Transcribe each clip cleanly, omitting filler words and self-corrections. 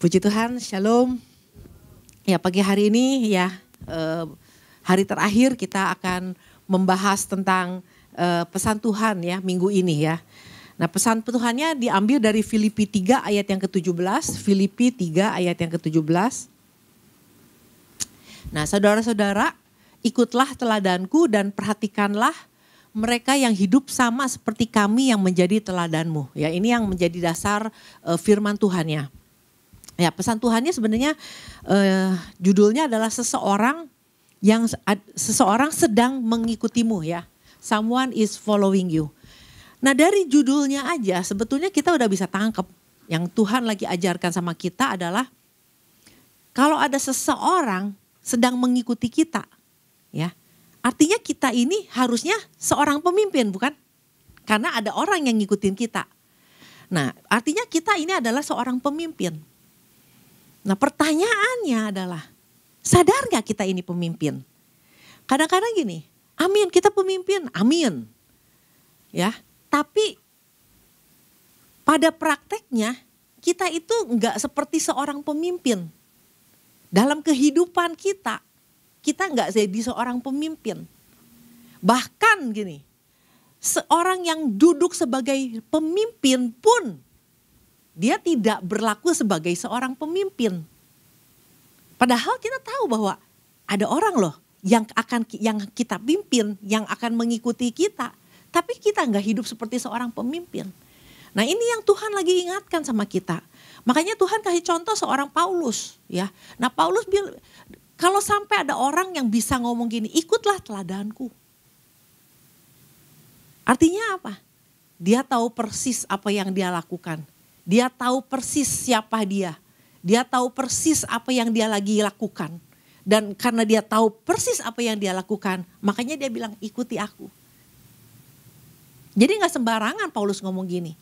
Puji Tuhan, Shalom. Ya, pagi hari ini ya hari terakhir kita akan membahas tentang pesan Tuhan ya minggu ini ya. Nah, pesan Tuhannya diambil dari Filipi 3 ayat yang ke-17, Filipi 3 ayat yang ke-17. Nah, saudara-saudara, ikutlah teladanku dan perhatikanlah mereka yang hidup sama seperti kami yang menjadi teladanmu. Ya, ini yang menjadi dasar firman Tuhannya. Ya, pesan Tuhannya sebenarnya judulnya adalah seseorang sedang mengikutimu ya. Someone is following you. Nah, dari judulnya aja sebetulnya kita udah bisa tangkap yang Tuhan lagi ajarkan sama kita adalah kalau ada seseorang sedang mengikuti kita, ya. Artinya kita ini harusnya seorang pemimpin, bukan? Karena ada orang yang ngikutin kita. Nah, artinya kita ini adalah seorang pemimpin. Nah, pertanyaannya adalah, sadar gak kita ini pemimpin? Kadang-kadang gini, amin kita pemimpin, amin. Ya, tapi pada prakteknya kita itu gak seperti seorang pemimpin. Dalam kehidupan kita gak jadi seorang pemimpin. Bahkan gini, seorang yang duduk sebagai pemimpin pun dia tidak berlaku sebagai seorang pemimpin. Padahal kita tahu bahwa ada orang loh yang kita pimpin, yang akan mengikuti kita. Tapi kita gak hidup seperti seorang pemimpin. Nah, ini yang Tuhan lagi ingatkan sama kita. Makanya Tuhan kasih contoh seorang Paulus ya. Nah, Paulus bilang kalau sampai ada orang yang bisa ngomong gini, ikutlah teladanku. Artinya apa? Dia tahu persis apa yang dia lakukan. Dia tahu persis siapa dia. Dia tahu persis apa yang dia lagi lakukan. Dan karena dia tahu persis apa yang dia lakukan, makanya dia bilang ikuti aku. Jadi gak sembarangan Paulus ngomong gini.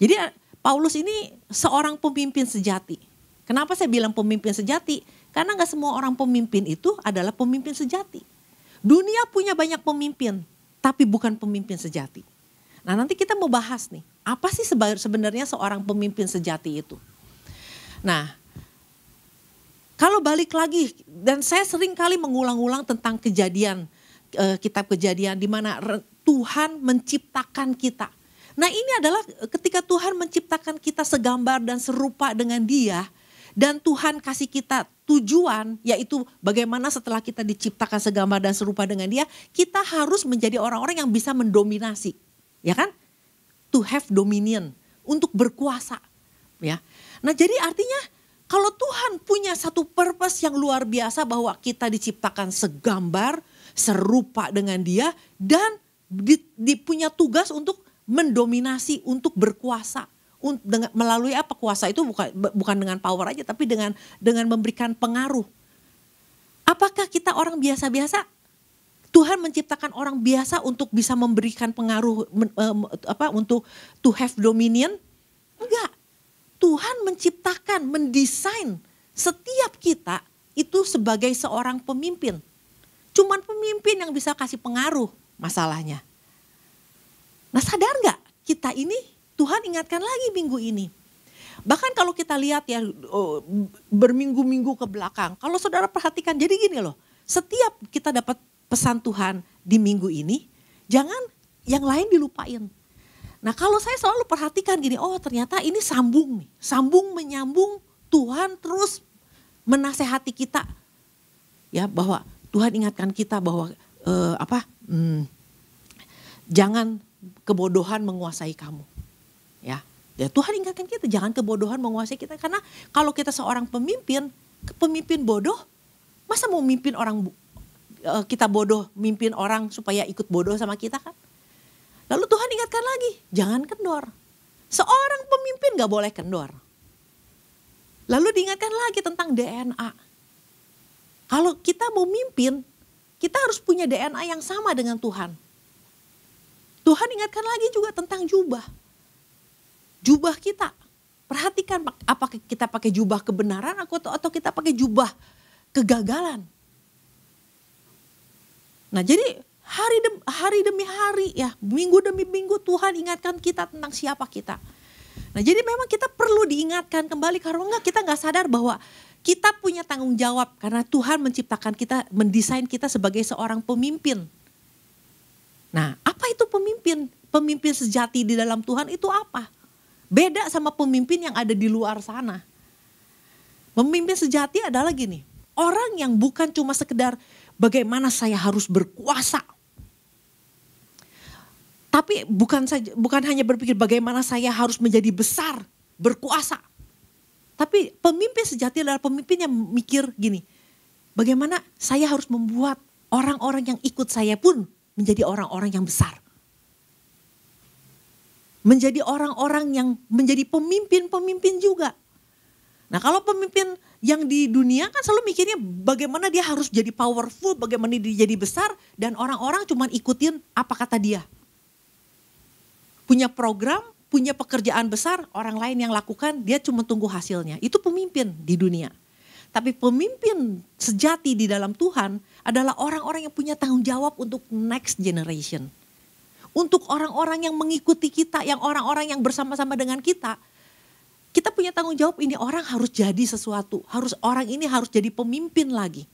Jadi Paulus ini seorang pemimpin sejati. Kenapa saya bilang pemimpin sejati? Karena gak semua orang pemimpin itu adalah pemimpin sejati. Dunia punya banyak pemimpin, tapi bukan pemimpin sejati. Nah, nanti kita mau bahas nih, apa sih sebenarnya seorang pemimpin sejati itu? Nah, kalau balik lagi, dan saya sering kali mengulang-ulang tentang kejadian, kitab Kejadian di mana Tuhan menciptakan kita. Nah, ini adalah ketika Tuhan menciptakan kita segambar dan serupa dengan Dia, dan Tuhan kasih kita tujuan, yaitu bagaimana setelah kita diciptakan segambar dan serupa dengan Dia, kita harus menjadi orang-orang yang bisa mendominasi. Ya kan? To have dominion, untuk berkuasa. Ya. Nah, jadi artinya kalau Tuhan punya satu purpose yang luar biasa bahwa kita diciptakan segambar, serupa dengan Dia dan punya tugas untuk mendominasi, untuk berkuasa. Melalui apa kuasa itu bukan dengan power aja, tapi dengan memberikan pengaruh. Apakah kita orang biasa-biasa? Tuhan menciptakan orang biasa untuk bisa memberikan pengaruh untuk to have dominion? Enggak. Tuhan menciptakan, mendesain setiap kita itu sebagai seorang pemimpin. Cuman pemimpin yang bisa kasih pengaruh masalahnya. Nah, sadar enggak kita ini Tuhan ingatkan lagi minggu ini. Bahkan kalau kita lihat ya berminggu-minggu ke belakang. Kalau saudara perhatikan jadi gini loh. Setiap kita dapat pesan Tuhan di minggu ini, jangan yang lain dilupain. Nah, kalau saya selalu perhatikan gini, oh ternyata ini sambung nih. Sambung menyambung, Tuhan terus menasehati kita. Ya, bahwa Tuhan ingatkan kita bahwa jangan kebodohan menguasai kamu. Ya, Tuhan ingatkan kita jangan kebodohan menguasai kita. Karena kalau kita seorang pemimpin bodoh, masa mau mimpin orang kita bodoh, mimpin orang supaya ikut bodoh sama kita kan? Lalu Tuhan ingatkan lagi, jangan kendor. Seorang pemimpin gak boleh kendor. Lalu diingatkan lagi tentang DNA. Kalau kita mau mimpin, kita harus punya DNA yang sama dengan Tuhan. Tuhan ingatkan lagi juga tentang jubah. Jubah kita. Perhatikan apakah kita pakai jubah kebenaran atau kita pakai jubah kegagalan. Nah, jadi hari demi hari ya, minggu demi minggu Tuhan ingatkan kita tentang siapa kita. Nah jadi memang kita perlu diingatkan kembali, kalau enggak kita nggak sadar bahwa kita punya tanggung jawab karena Tuhan menciptakan kita, mendesain kita sebagai seorang pemimpin. Nah apa itu pemimpin? Pemimpin sejati di dalam Tuhan itu apa? Beda sama pemimpin yang ada di luar sana. Pemimpin sejati adalah gini, orang yang bukan cuma sekedar bagaimana saya harus berkuasa. Tapi bukan hanya berpikir bagaimana saya harus menjadi besar, berkuasa. Tapi pemimpin sejati adalah pemimpin yang mikir gini, bagaimana saya harus membuat orang-orang yang ikut saya pun menjadi orang-orang yang besar. Menjadi orang-orang yang menjadi pemimpin-pemimpin juga. Nah kalau pemimpin yang di dunia kan selalu mikirnya bagaimana dia harus jadi powerful, bagaimana dia jadi besar, dan orang-orang cuma ikutin apa kata dia. Punya program, punya pekerjaan besar, orang lain yang lakukan, dia cuma tunggu hasilnya. Itu pemimpin di dunia. Tapi pemimpin sejati di dalam Tuhan adalah orang-orang yang punya tanggung jawab untuk next generation. Untuk orang-orang yang mengikuti kita, yang orang-orang yang bersama-sama dengan kita. Kita punya tanggung jawab, ini orang harus jadi sesuatu. Orang ini harus jadi pemimpin lagi.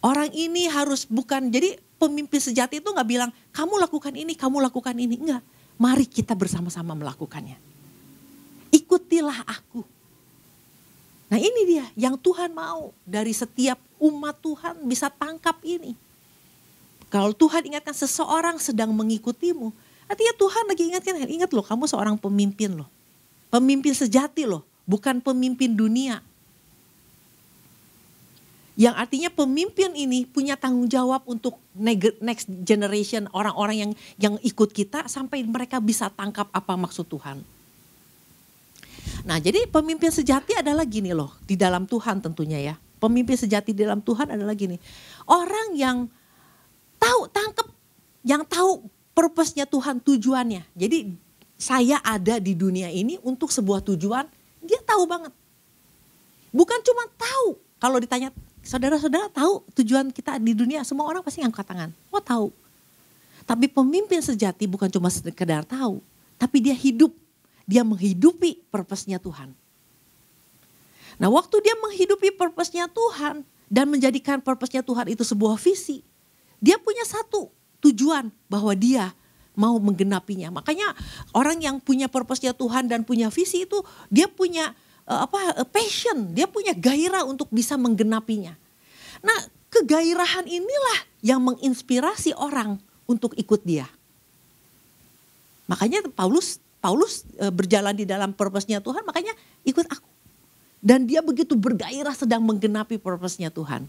Orang ini harus bukan, jadi pemimpin sejati itu gak bilang, kamu lakukan ini, kamu lakukan ini. Enggak, mari kita bersama-sama melakukannya. Ikutilah aku. Nah ini dia yang Tuhan mau dari setiap umat Tuhan bisa tangkap ini. Kalau Tuhan ingatkan seseorang sedang mengikutimu, artinya Tuhan lagi ingatkan, ingat loh kamu seorang pemimpin loh. Pemimpin sejati loh, bukan pemimpin dunia. Yang artinya pemimpin ini punya tanggung jawab untuk next generation, orang-orang yang ikut kita sampai mereka bisa tangkap apa maksud Tuhan. Nah jadi pemimpin sejati adalah gini loh, di dalam Tuhan tentunya ya. Pemimpin sejati di dalam Tuhan adalah gini, orang yang tangkap, yang tahu purpose-nya Tuhan, tujuannya. Jadi saya ada di dunia ini untuk sebuah tujuan, dia tahu banget. Bukan cuma tahu, kalau ditanya saudara-saudara tahu tujuan kita di dunia, semua orang pasti ngangkat tangan. Oh tahu. Tapi pemimpin sejati bukan cuma sekedar tahu, tapi dia hidup. Dia menghidupi purpose-nya Tuhan. Nah waktu dia menghidupi purpose-nya Tuhan dan menjadikan purpose-nya Tuhan itu sebuah visi, dia punya satu tujuan bahwa dia mau menggenapinya. Makanya orang yang punya purpose-nya Tuhan dan punya visi itu dia punya passion, dia punya gairah untuk bisa menggenapinya. Nah, kegairahan inilah yang menginspirasi orang untuk ikut dia. Makanya Paulus berjalan di dalam purpose-nya Tuhan, makanya ikut aku. Dan dia begitu bergairah sedang menggenapi purpose-nya Tuhan.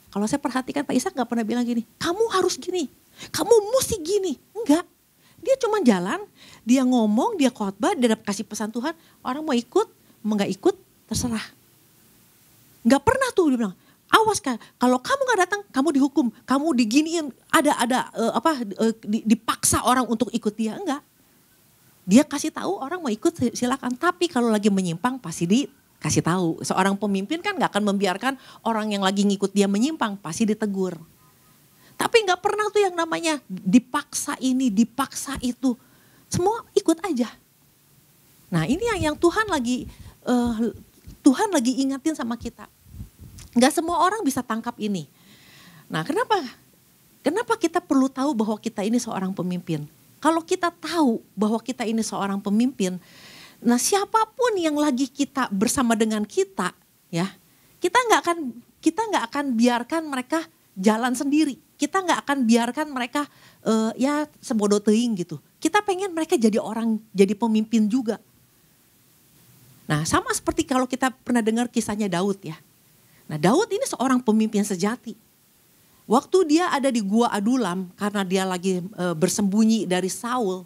Kalau saya perhatikan Pak Ishak gak pernah bilang gini, kamu harus gini, kamu mesti gini. Enggak, dia cuma jalan, dia ngomong, dia khotbah, dia kasih pesan Tuhan. Orang mau ikut, mau gak ikut, terserah. Gak pernah tuh dia bilang, awas kan, kalau kamu gak datang, kamu dihukum, kamu diginiin, dipaksa orang untuk ikut dia. Enggak, dia kasih tahu orang mau ikut silakan. Tapi kalau lagi menyimpang pasti dikasih tahu. Seorang pemimpin kan gak akan membiarkan orang yang lagi ngikut dia menyimpang, pasti ditegur. Tapi gak pernah tuh yang namanya dipaksa ini, dipaksa itu. Semua ikut aja. Nah ini yang Tuhan lagi ingatin sama kita. Gak semua orang bisa tangkap ini. Nah kenapa kita perlu tahu bahwa kita ini seorang pemimpin? Kalau kita tahu bahwa kita ini seorang pemimpin, nah siapapun yang lagi kita bersama dengan kita, ya kita nggak akan biarkan mereka jalan sendiri. Kita nggak akan biarkan mereka sebodoh teuing gitu. Kita pengen mereka jadi pemimpin juga. Nah sama seperti kalau kita pernah dengar kisahnya Daud ya. Nah Daud ini seorang pemimpin sejati. Waktu dia ada di Gua Adulam karena dia lagi bersembunyi dari Saul.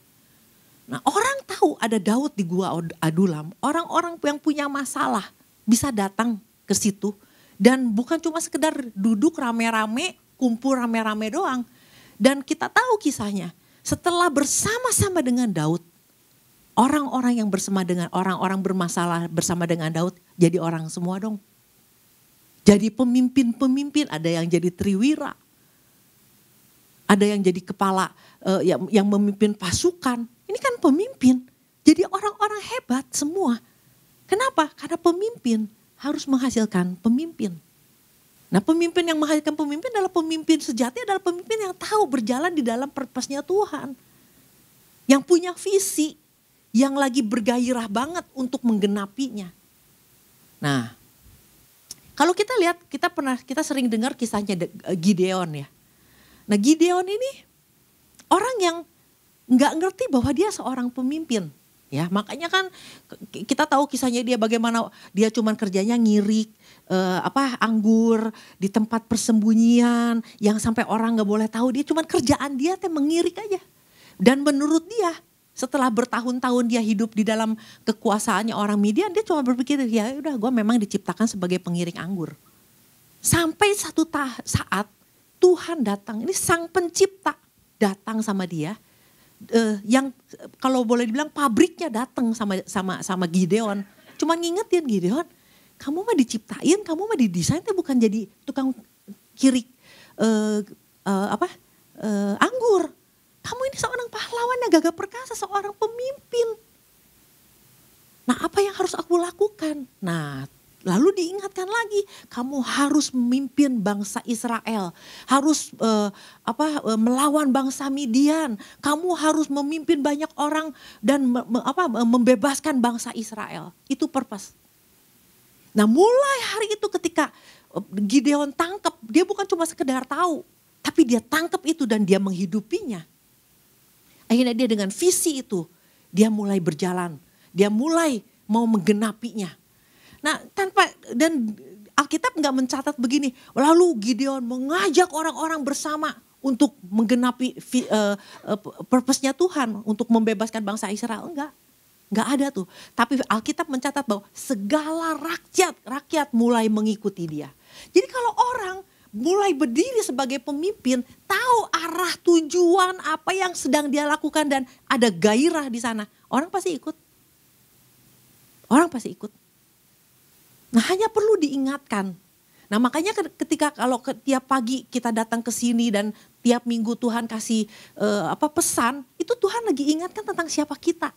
Nah orang tahu ada Daud di Gua Adulam. Orang-orang yang punya masalah bisa datang ke situ. Dan bukan cuma sekedar duduk rame-rame, kumpul rame-rame doang. Dan kita tahu kisahnya. Setelah bersama-sama dengan Daud, orang-orang yang orang-orang bermasalah bersama dengan Daud jadi orang semua dong. Jadi pemimpin-pemimpin, ada yang jadi triwira. Ada yang jadi kepala yang memimpin pasukan. Ini kan pemimpin. Jadi orang-orang hebat semua. Kenapa? Karena pemimpin harus menghasilkan pemimpin. Nah, pemimpin yang menghasilkan pemimpin adalah pemimpin sejati, adalah pemimpin yang tahu berjalan di dalam purpose-nya Tuhan. Yang punya visi, yang lagi bergairah banget untuk menggenapinya. Nah, kalau kita lihat, kita sering dengar kisahnya Gideon ya. Nah, Gideon ini orang yang nggak ngerti bahwa dia seorang pemimpin. Ya, makanya kan kita tahu kisahnya dia bagaimana dia cuman kerjanya ngirik anggur di tempat persembunyian yang sampai orang nggak boleh tahu, dia cuman kerjaan dia teh mengirik aja. Dan menurut dia setelah bertahun-tahun dia hidup di dalam kekuasaannya orang Midian, dia cuma berpikir ya udah gue memang diciptakan sebagai pengiring anggur. Sampai satu saat Tuhan datang, ini sang pencipta datang sama dia. Yang kalau boleh dibilang pabriknya datang sama Gideon. Cuma ngingetin Gideon, kamu mah diciptain, kamu mah didesain tuh bukan jadi tukang kirik anggur. Kamu ini seorang pahlawan yang gagah perkasa, seorang pemimpin. Nah, apa yang harus aku lakukan? Nah, lalu diingatkan lagi, kamu harus memimpin bangsa Israel, harus melawan bangsa Midian. Kamu harus memimpin banyak orang dan membebaskan bangsa Israel. Itu purpose. Nah, mulai hari itu ketika Gideon tangkap, dia bukan cuma sekedar tahu, tapi dia tangkap itu dan dia menghidupinya. Akhirnya dia dengan visi itu, dia mulai berjalan, dia mulai mau menggenapinya. Nah, dan Alkitab nggak mencatat begini. Lalu Gideon mengajak orang-orang bersama untuk menggenapi purpose-nya Tuhan untuk membebaskan bangsa Israel. Enggak ada tuh. Tapi Alkitab mencatat bahwa segala rakyat mulai mengikuti dia. Jadi kalau orang mulai berdiri sebagai pemimpin, tahu arah tujuan apa yang sedang dia lakukan dan ada gairah di sana, orang pasti ikut. Orang pasti ikut. Nah, hanya perlu diingatkan. Nah, makanya ketika kalau tiap pagi kita datang ke sini dan tiap minggu Tuhan kasih pesan, itu Tuhan lagi ingatkan tentang siapa kita.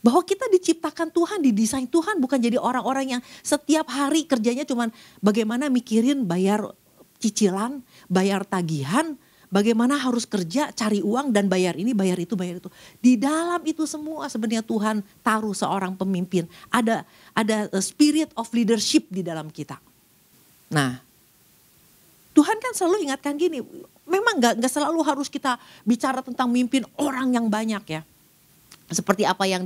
Bahwa kita diciptakan Tuhan, didesain Tuhan, bukan jadi orang-orang yang setiap hari kerjanya cuman bagaimana mikirin bayar cicilan, bayar tagihan, bagaimana harus kerja, cari uang dan bayar ini, bayar itu, bayar itu. Di dalam itu semua sebenarnya Tuhan taruh seorang pemimpin. Ada spirit of leadership di dalam kita. Nah, Tuhan kan selalu ingatkan gini, memang gak selalu harus kita bicara tentang mimpin orang yang banyak ya. Seperti apa yang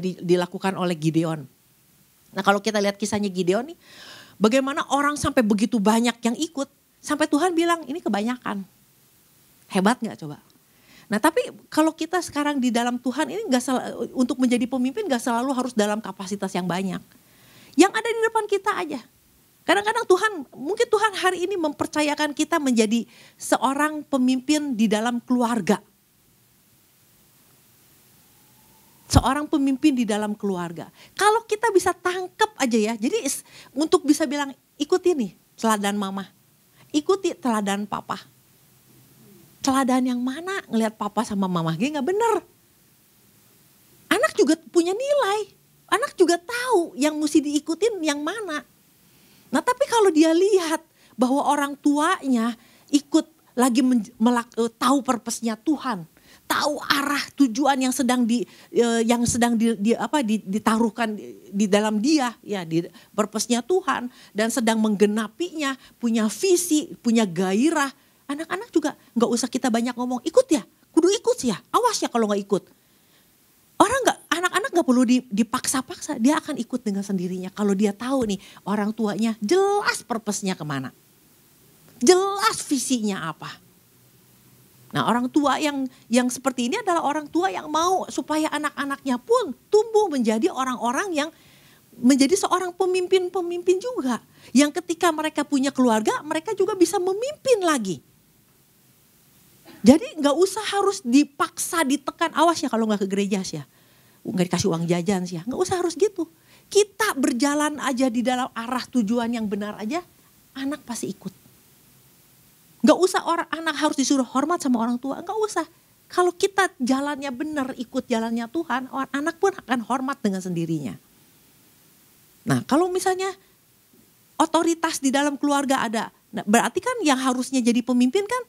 dilakukan oleh Gideon. Nah, kalau kita lihat kisahnya Gideon nih, bagaimana orang sampai begitu banyak yang ikut, sampai Tuhan bilang ini kebanyakan. Hebat gak coba? Nah, tapi kalau kita sekarang di dalam Tuhan ini untuk menjadi pemimpin gak selalu harus dalam kapasitas yang banyak. Yang ada di depan kita aja. Kadang-kadang mungkin Tuhan hari ini mempercayakan kita menjadi seorang pemimpin di dalam keluarga. Seorang pemimpin di dalam keluarga. Kalau kita bisa tangkap aja ya, jadi untuk bisa bilang ikuti nih teladan mama, ikuti teladan papa. Teladan yang mana ngelihat papa sama mama gak bener. Anak juga punya nilai, anak juga tahu yang mesti diikutin yang mana. Nah, tapi kalau dia lihat bahwa orang tuanya ikut lagi tahu purpose-nya Tuhan, tahu arah tujuan yang sedang ditaruhkan di dalam dia, ya di purpose-nya Tuhan dan sedang menggenapinya, punya visi, punya gairah. Anak-anak juga nggak usah kita banyak ngomong, ikut ya, kudu ikut ya, awas ya kalau nggak ikut. Anak-anak nggak perlu dipaksa-paksa, dia akan ikut dengan sendirinya. Kalau dia tahu nih orang tuanya jelas purpose-nya kemana, jelas visinya apa. Nah, orang tua yang seperti ini adalah orang tua yang mau supaya anak-anaknya pun tumbuh menjadi orang-orang yang menjadi seorang pemimpin-pemimpin juga. Yang ketika mereka punya keluarga, mereka juga bisa memimpin lagi. Jadi gak usah harus dipaksa, ditekan, awas ya kalau gak ke gereja sih ya. Gak dikasih uang jajan sih ya, gak usah harus gitu. Kita berjalan aja di dalam arah tujuan yang benar aja, anak pasti ikut. Gak usah anak harus disuruh hormat sama orang tua, gak usah. Kalau kita jalannya benar, ikut jalannya Tuhan, anak pun akan hormat dengan sendirinya. Nah, kalau misalnya otoritas di dalam keluarga ada, nah, berarti kan yang harusnya jadi pemimpin kan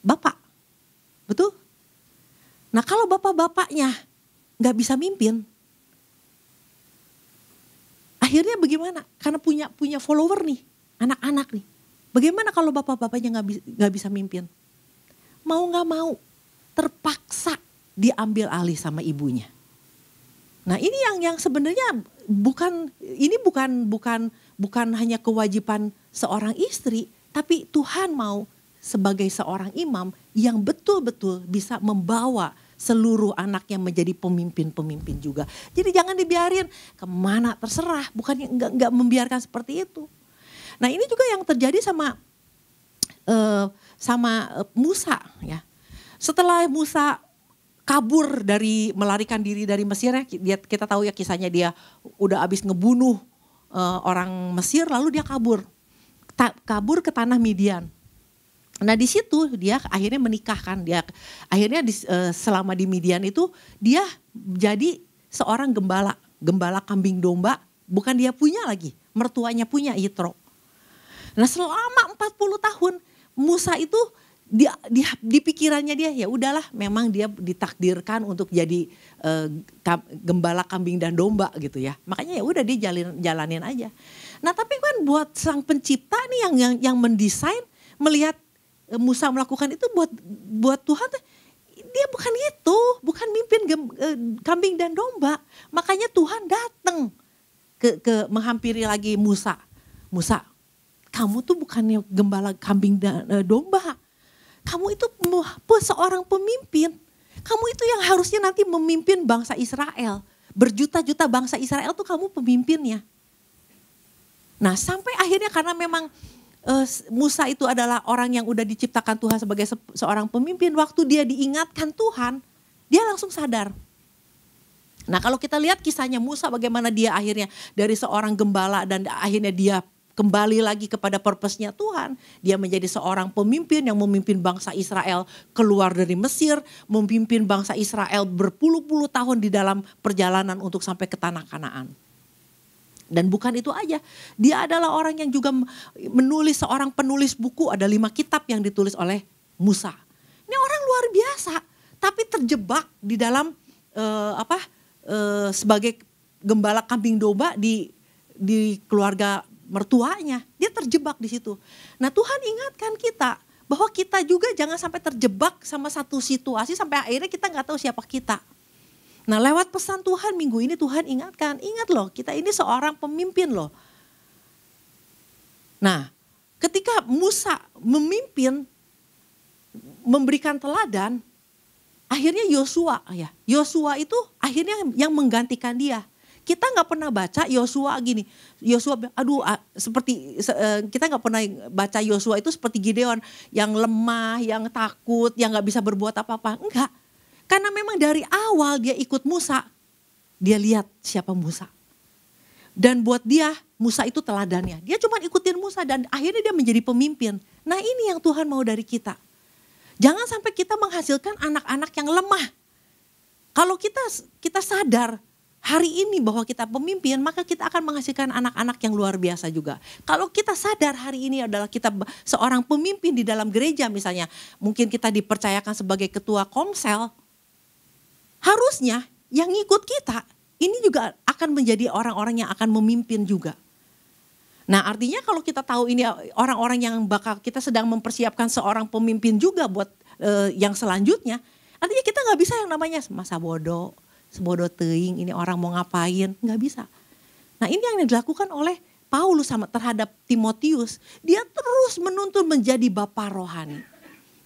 bapak, betul? Nah, kalau bapak-bapaknya nggak bisa mimpin, akhirnya bagaimana? Karena punya follower nih, anak-anak nih. Bagaimana kalau bapak-bapaknya nggak bisa mimpin? Mau nggak mau, terpaksa diambil alih sama ibunya. Nah, ini yang sebenarnya bukan hanya kewajiban seorang istri, tapi Tuhan mau sebagai seorang imam yang betul-betul bisa membawa seluruh anaknya menjadi pemimpin-pemimpin juga. Jadi jangan dibiarin kemana terserah, bukan nggak membiarkan seperti itu. Nah, ini juga yang terjadi sama Musa ya. Setelah Musa kabur melarikan diri dari Mesir, kita tahu ya kisahnya, dia udah habis ngebunuh orang Mesir, lalu dia kabur ke tanah Midian. Nah, di situ dia akhirnya menikahkan, akhirnya selama di Midian itu dia jadi seorang gembala kambing domba, bukan dia punya lagi, mertuanya punya, Yitro. Nah, selama 40 tahun Musa itu di pikirannya dia, ya udahlah, memang dia ditakdirkan untuk jadi gembala kambing dan domba gitu ya. Makanya ya udah dia jalanin aja. Nah, tapi kan buat sang pencipta nih yang mendesain, melihat Musa melakukan itu, buat Tuhan dia bukan mimpin kambing dan domba. Makanya Tuhan datang ke menghampiri lagi Musa. Musa, kamu tuh bukannya gembala kambing dan domba. Kamu itu seorang pemimpin. Kamu itu yang harusnya nanti memimpin bangsa Israel. Berjuta-juta bangsa Israel tuh kamu pemimpinnya. Nah, sampai akhirnya karena memang Musa itu adalah orang yang udah diciptakan Tuhan sebagai seorang pemimpin. Waktu dia diingatkan Tuhan, dia langsung sadar. Nah, kalau kita lihat kisahnya Musa, bagaimana dia akhirnya dari seorang gembala dan akhirnya dia kembali lagi kepada purpose-nya Tuhan. Dia menjadi seorang pemimpin yang memimpin bangsa Israel keluar dari Mesir, memimpin bangsa Israel berpuluh-puluh tahun di dalam perjalanan untuk sampai ke tanah Kanaan. Dan bukan itu aja, dia adalah orang yang juga seorang penulis buku, ada 5 kitab yang ditulis oleh Musa. Ini orang luar biasa, tapi terjebak di dalam sebagai gembala kambing domba di keluarga mertuanya. Dia terjebak di situ. Nah, Tuhan ingatkan kita bahwa kita juga jangan sampai terjebak sama satu situasi sampai akhirnya kita nggak tahu siapa kita. Nah, lewat pesan Tuhan minggu ini Tuhan ingatkan, ingat loh, kita ini seorang pemimpin loh. Nah, ketika Musa memimpin, memberikan teladan, akhirnya Yosua itu akhirnya yang menggantikan dia. Kita nggak pernah baca Yosua gini. Kita nggak pernah baca Yosua itu seperti Gideon yang lemah, yang takut, yang nggak bisa berbuat apa-apa. Enggak. Karena memang dari awal dia ikut Musa, dia lihat siapa Musa. Dan buat dia Musa itu teladannya. Dia cuma ikutin Musa dan akhirnya dia menjadi pemimpin. Nah, ini yang Tuhan mau dari kita. Jangan sampai kita menghasilkan anak-anak yang lemah. Kalau kita sadar hari ini bahwa kita pemimpin, maka kita akan menghasilkan anak-anak yang luar biasa juga. Kalau kita sadar hari ini adalah kita seorang pemimpin di dalam gereja misalnya, mungkin kita dipercayakan sebagai ketua komsel, harusnya yang ngikut kita ini juga akan menjadi orang-orang yang akan memimpin juga. Nah, artinya kalau kita tahu ini orang-orang yang bakal kita sedang mempersiapkan seorang pemimpin juga buat yang selanjutnya, artinya kita nggak bisa yang namanya masa bodoh. Sebodoh teing, ini orang mau ngapain, nggak bisa. Nah, ini yang dilakukan oleh Paulus terhadap Timotius. Dia terus menuntun menjadi bapa rohani.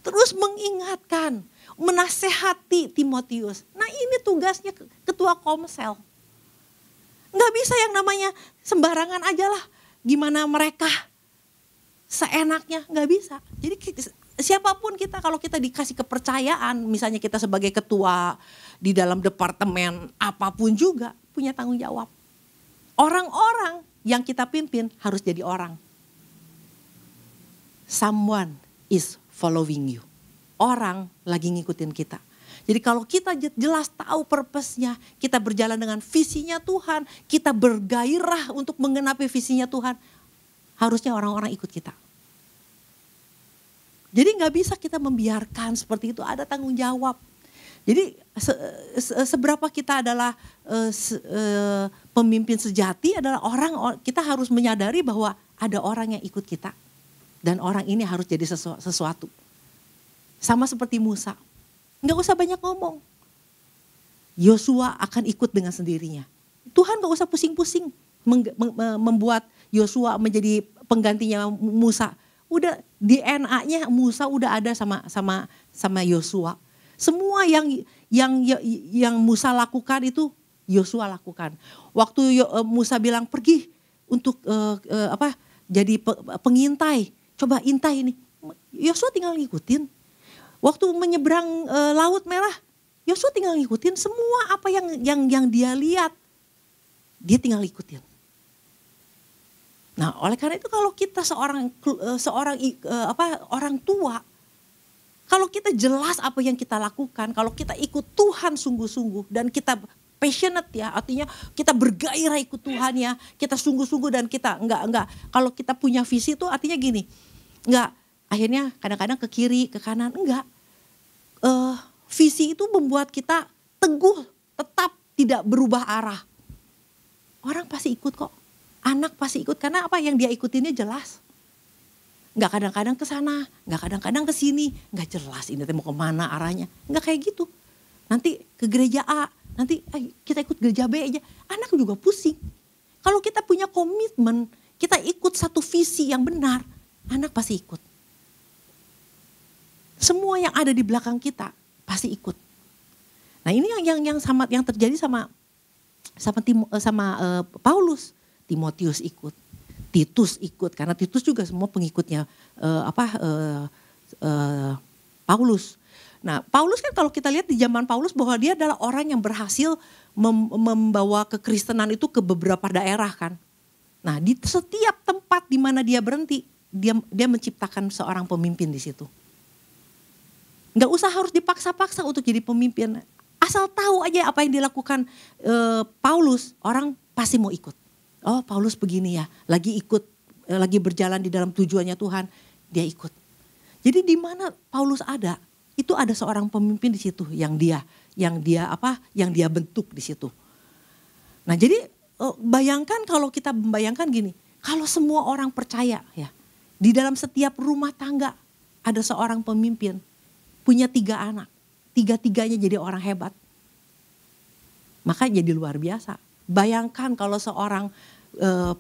Terus mengingatkan, menasehati Timotius. Nah, ini tugasnya ketua komsel. Nggak bisa yang namanya sembarangan aja lah. Gimana mereka seenaknya, nggak bisa. Jadi siapapun kita, kalau kita dikasih kepercayaan, misalnya kita sebagai ketua di dalam departemen apapun juga punya tanggung jawab. Orang-orang yang kita pimpin harus jadi orang. Someone is following you. orang lagi ngikutin kita. Jadi kalau kita jelas tahu purpose-nya, kita berjalan dengan visinya Tuhan, kita bergairah untuk mengenapi visinya Tuhan, harusnya orang-orang ikut kita. Jadi gak bisa kita membiarkan seperti itu, ada tanggung jawab. Jadi seberapa kita adalah pemimpin sejati adalah kita harus menyadari bahwa ada orang yang ikut kita. Dan orang ini harus jadi sesuatu. Sama seperti Musa. Gak usah banyak ngomong. Yosua akan ikut dengan sendirinya. Tuhan gak usah pusing-pusing membuat Yosua menjadi penggantinya Musa. Udah DNA-nya Musa udah ada sama Yosua. Semua yang Musa lakukan itu Yosua lakukan. Waktu Musa bilang pergi untuk jadi pengintai, coba intai ini. Yosua tinggal ngikutin. Waktu menyeberang Laut Merah, Yosua tinggal ngikutin semua apa yang dia lihat, dia tinggal ikutin. Nah, oleh karena itu kalau kita orang tua, kalau kita jelas apa yang kita lakukan, kalau kita ikut Tuhan sungguh-sungguh dan kita passionate ya, artinya kita bergairah ikut Tuhan ya, kita sungguh-sungguh dan kita enggak kalau kita punya visi itu artinya gini, enggak akhirnya kadang-kadang ke kiri, ke kanan, enggak. Visi itu membuat kita teguh, tetap tidak berubah arah. Orang pasti ikut kok, anak pasti ikut karena apa yang dia ikutinnya jelas. Enggak kadang-kadang ke sana, enggak kadang-kadang ke sini, enggak jelas ini mau kemana arahnya. Enggak kayak gitu. Nanti ke gereja A, nanti kita ikut gereja B aja. Anak juga pusing. Kalau kita punya komitmen, kita ikut satu visi yang benar, anak pasti ikut. Semua yang ada di belakang kita pasti ikut. Nah ini yang terjadi sama Paulus. Timotius ikut, Titus ikut karena Titus juga semua pengikutnya Paulus. Nah Paulus kan kalau kita lihat di zaman Paulus bahwa dia adalah orang yang berhasil membawa kekristenan itu ke beberapa daerah kan. Nah di setiap tempat di mana dia berhenti, dia menciptakan seorang pemimpin di situ. Gak usah harus dipaksa-paksa untuk jadi pemimpin. Asal tahu aja apa yang dilakukan Paulus, orang pasti mau ikut. Oh Paulus begini ya, lagi berjalan di dalam tujuannya Tuhan, dia ikut. Jadi di mana Paulus ada, itu ada seorang pemimpin di situ yang dia bentuk di situ. Nah jadi bayangkan kalau kita membayangkan gini, kalau semua orang percaya ya, di dalam setiap rumah tangga ada seorang pemimpin. Punya 3 anak, 3-tiganya jadi orang hebat. Maka jadi luar biasa. Bayangkan kalau seorang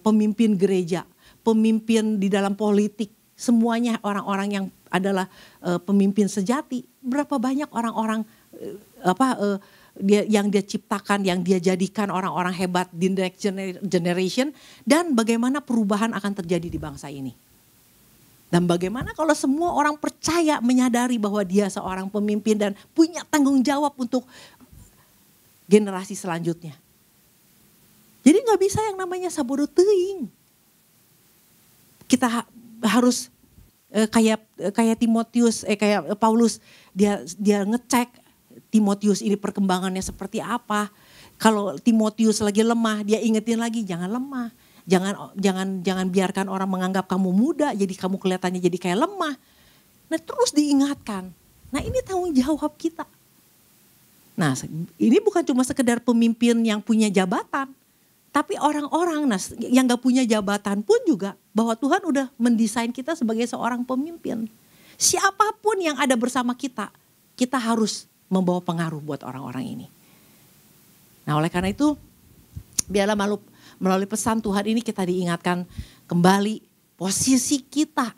pemimpin gereja, pemimpin di dalam politik, semuanya orang-orang yang adalah pemimpin sejati. Berapa banyak orang-orang yang dia ciptakan, yang dia jadikan orang-orang hebat di next generation. Dan bagaimana perubahan akan terjadi di bangsa ini. Dan bagaimana kalau semua orang percaya menyadari bahwa dia seorang pemimpin dan punya tanggung jawab untuk generasi selanjutnya. Jadi gak bisa yang namanya sabodo teuing. Kita harus kayak Timotius, kayak Paulus, dia ngecek Timotius ini perkembangannya seperti apa. Kalau Timotius lagi lemah, dia ingetin lagi jangan lemah. Jangan biarkan orang menganggap kamu muda, jadi kamu kelihatannya jadi kayak lemah. Nah terus diingatkan. Nah ini tanggung jawab kita. Nah ini bukan cuma sekedar pemimpin yang punya jabatan. Tapi orang-orang yang gak punya jabatan pun juga bahwa Tuhan udah mendesain kita sebagai seorang pemimpin. Siapapun yang ada bersama kita, kita harus membawa pengaruh buat orang-orang ini. Nah oleh karena itu, biarlah melalui pesan Tuhan ini kita diingatkan kembali posisi kita.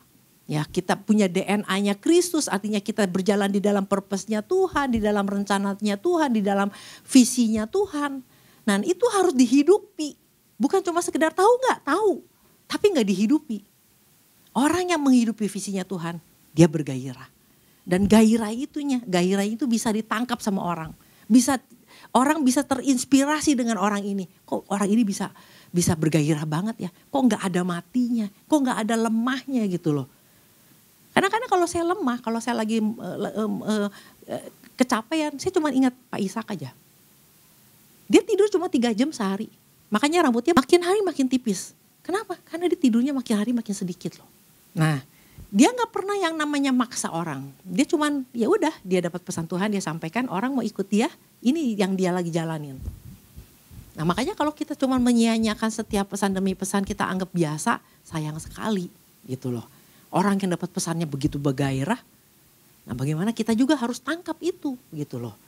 Ya, kita punya DNA-nya Kristus, artinya kita berjalan di dalam purpose-nya Tuhan, di dalam rencananya Tuhan, di dalam visinya Tuhan. Nah itu harus dihidupi. Bukan cuma sekedar tahu nggak? Tahu. Tapi nggak dihidupi. Orang yang menghidupi visinya Tuhan, dia bergairah. Dan gairah itu bisa ditangkap sama orang. Orang bisa terinspirasi dengan orang ini. Kok orang ini bisa bergairah banget ya. Kok gak ada matinya. Kok gak ada lemahnya gitu loh. Kadang-kadang kalau saya lemah, kalau saya lagi kecapean, saya cuma ingat Pak Ishak aja. Dia tidur cuma 3 jam sehari. Makanya rambutnya makin hari makin tipis. Kenapa? Karena dia tidurnya makin hari makin sedikit loh. Nah, dia nggak pernah yang namanya maksa orang. Dia cuman ya udah, dia dapat pesan Tuhan, dia sampaikan, orang mau ikut dia, ini yang dia lagi jalanin. Nah, makanya kalau kita cuma menyia-nyiakan setiap pesan demi pesan kita anggap biasa, sayang sekali gitu loh. Orang yang dapat pesannya begitu bergairah. Nah, bagaimana kita juga harus tangkap itu gitu loh.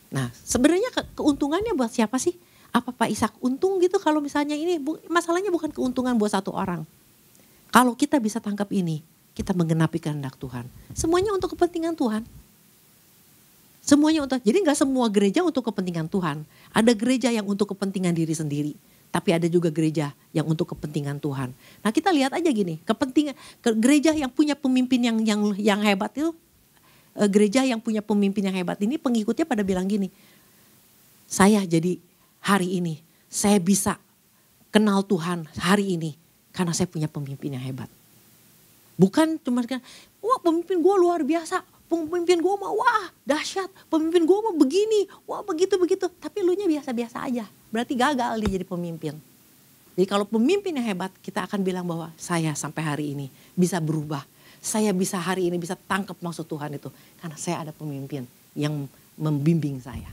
Nah, sebenarnya keuntungannya buat siapa sih? Apa Pak Ishak untung gitu kalau misalnya ini, masalahnya bukan keuntungan buat satu orang. Kalau kita bisa tangkap ini, kita menggenapi kehendak Tuhan. Semuanya untuk kepentingan Tuhan. Semuanya untuk, jadi gak semua gereja untuk kepentingan Tuhan. Ada gereja yang untuk kepentingan diri sendiri. Tapi ada juga gereja yang untuk kepentingan Tuhan. Nah, kita lihat aja gini, gereja yang punya pemimpin yang hebat itu, gereja yang punya pemimpin yang hebat ini pengikutnya pada bilang gini, saya jadi hari ini, saya bisa kenal Tuhan hari ini karena saya punya pemimpin yang hebat. Bukan cuma wah pemimpin gue luar biasa, pemimpin gue mah wah dahsyat, pemimpin gue mah begini, wah begitu-begitu. Tapi lu nya biasa-biasa aja, berarti gagal dia jadi pemimpin. Jadi kalau pemimpin yang hebat, kita akan bilang bahwa saya sampai hari ini bisa berubah. Saya bisa hari ini bisa tangkap maksud Tuhan itu. Karena saya ada pemimpin yang membimbing saya.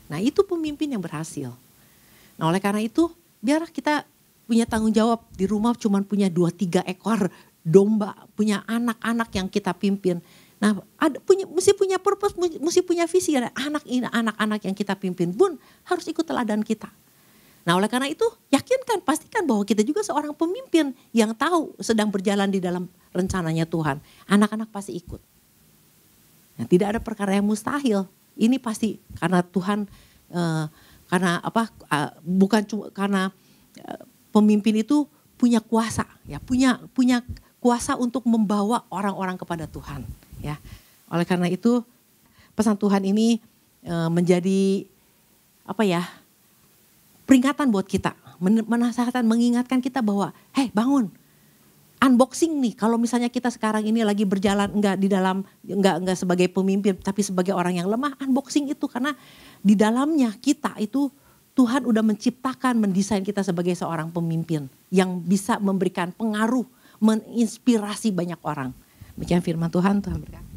Nah, itu pemimpin yang berhasil. Nah, oleh karena itu biar kita punya tanggung jawab di rumah cuma punya 2-3 ekor domba. Punya anak-anak yang kita pimpin. Nah, mesti punya purpose, mesti punya visi. Anak-anak yang kita pimpin pun harus ikut teladan kita. Nah, oleh karena itu yakinkan, pastikan bahwa kita juga seorang pemimpin yang tahu sedang berjalan di dalam rencananya Tuhan. Anak-anak pasti ikut. Nah, tidak ada perkara yang mustahil. Ini pasti karena Tuhan, karena apa? Bukan cuma karena pemimpin itu punya kuasa, ya, punya kuasa untuk membawa orang-orang kepada Tuhan. Ya, oleh karena itu pesan Tuhan ini menjadi apa ya? Peringatan buat kita, menasihatkan, mengingatkan kita bahwa, hei bangun, unboxing nih. Kalau misalnya kita sekarang ini lagi berjalan enggak sebagai pemimpin, tapi sebagai orang yang lemah, unboxing itu karena di dalamnya kita itu Tuhan udah menciptakan, mendesain kita sebagai seorang pemimpin yang bisa memberikan pengaruh, menginspirasi banyak orang. Demikian firman Tuhan, Tuhan berkati.